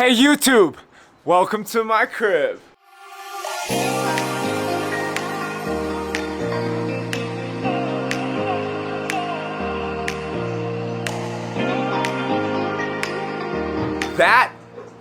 Hey YouTube! Welcome to my crib. That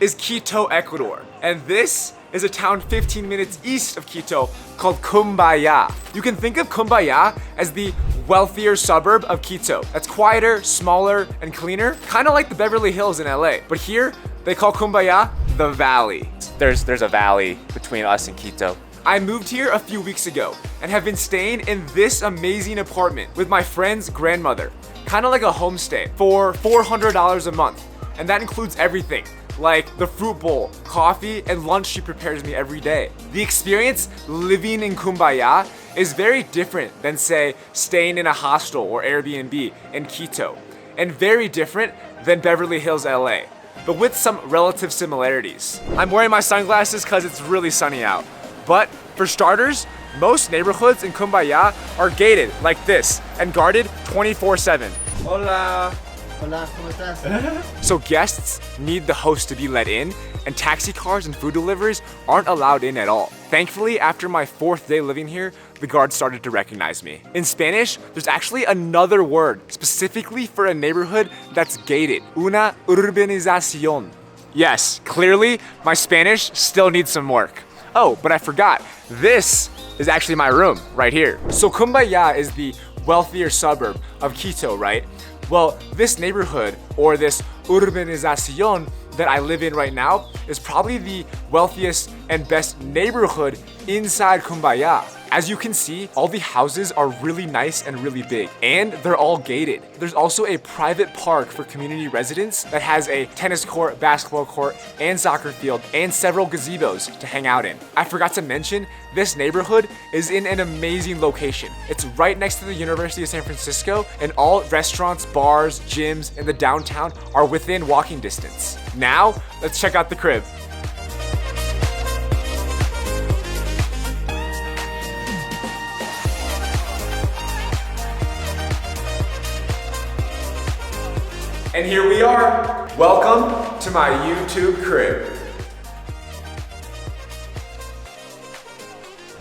is Quito, Ecuador. And this is a town 15 minutes east of Quito called Cumbaya. You can think of Cumbaya as the wealthier suburb of Quito. That's quieter, smaller, and cleaner, kind of like the Beverly Hills in LA. But here, they call Cumbaya the Valley. There's a valley between us and Quito. I moved here a few weeks ago and have been staying in this amazing apartment with my friend's grandmother, kind of like a homestay, for $400 a month. And that includes everything, like the fruit bowl, coffee, and lunch she prepares me every day. The experience living in Cumbaya is very different than, say, staying in a hostel or Airbnb in Quito, and very different than Beverly Hills, LA, but with some relative similarities. I'm wearing my sunglasses because it's really sunny out. But for starters, most neighborhoods in Cumbaya are gated like this and guarded 24/7. Hola. Hola, ¿cómo estás? So guests need the host to be let in, and taxi cars and food deliveries aren't allowed in at all. Thankfully, after my 4th day living here, the guards started to recognize me. In Spanish, there's actually another word specifically for a neighborhood that's gated. Una urbanización. Yes, clearly my Spanish still needs some work. Oh, but I forgot. This is actually my room right here. So Cumbaya is the wealthier suburb of Quito, right? Well, this neighborhood, or this urbanización that I live in right now, is probably the wealthiest and best neighborhood inside Cumbaya. As you can see, all the houses are really nice and really big, and they're all gated. There's also a private park for community residents that has a tennis court, basketball court, and soccer field, and several gazebos to hang out in. I forgot to mention, this neighborhood is in an amazing location. It's right next to the University of San Francisco, and all restaurants, bars, gyms, and the downtown are within walking distance. Now, let's check out the crib. And here we are. Welcome to my YouTube crib.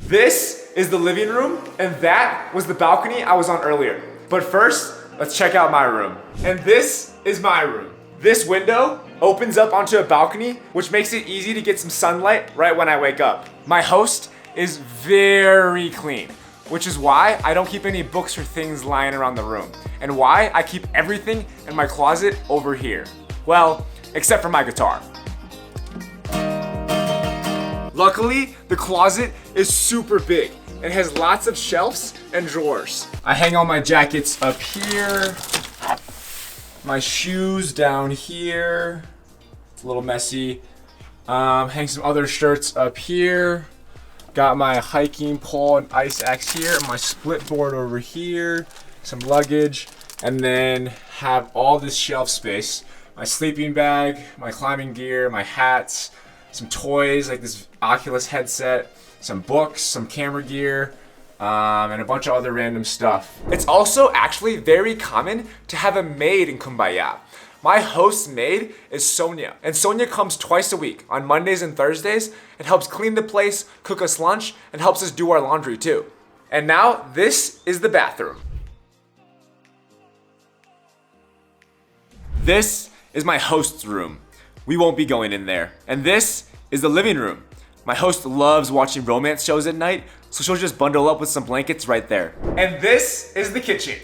This is the living room, and that was the balcony I was on earlier. But first, let's check out my room. And this is my room. This window opens up onto a balcony, which makes it easy to get some sunlight right when I wake up. My host is very clean, which is why I don't keep any books or things lying around the room, and why I keep everything in my closet over here. Well, except for my guitar. Luckily, the closet is super big and has lots of shelves and drawers. I hang all my jackets up here, my shoes down here. It's a little messy. Hang some other shirts up here. Got my hiking pole and ice axe here, my split board over here, some luggage, and then have all this shelf space. My sleeping bag, my climbing gear, my hats, some toys like this Oculus headset, some books, some camera gear, and a bunch of other random stuff. It's also actually very common to have a maid in Cumbaya. My host's maid is Sonia, and Sonia comes twice a week on Mondays and Thursdays and helps clean the place, cook us lunch, and helps us do our laundry too. And now this is the bathroom. This is my host's room. We won't be going in there. And this is the living room. My host loves watching romance shows at night, so she'll just bundle up with some blankets right there. And this is the kitchen.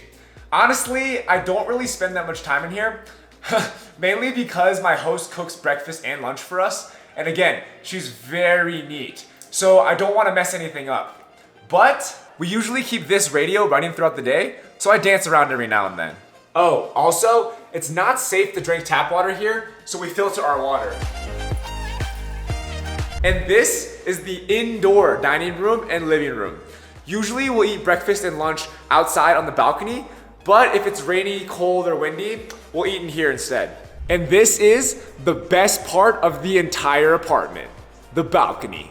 Honestly, I don't really spend that much time in here. Mainly because my host cooks breakfast and lunch for us, and again, she's very neat, so I don't want to mess anything up. But we usually keep this radio running throughout the day, so I dance around every now and then. Oh, also, it's not safe to drink tap water here, so we filter our water. And this is the indoor dining room and living room. Usually we'll eat breakfast and lunch outside on the balcony, but if it's rainy, cold, or windy, we'll eat in here instead. And this is the best part of the entire apartment, the balcony.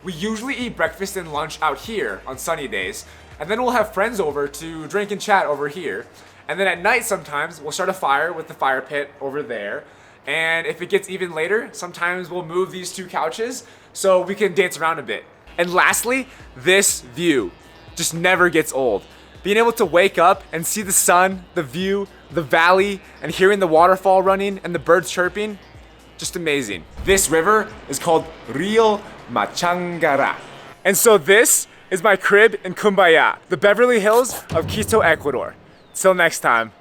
We usually eat breakfast and lunch out here on sunny days, and then we'll have friends over to drink and chat over here. And then at night sometimes we'll start a fire with the fire pit over there. And if it gets even later, sometimes we'll move these two couches so we can dance around a bit. And lastly, this view just never gets old. Being able to wake up and see the sun, the view, the valley, and hearing the waterfall running and the birds chirping, just amazing. This river is called Rio Machangara. And so this is my crib in Cumbaya, the Beverly Hills of Quito, Ecuador. Till next time.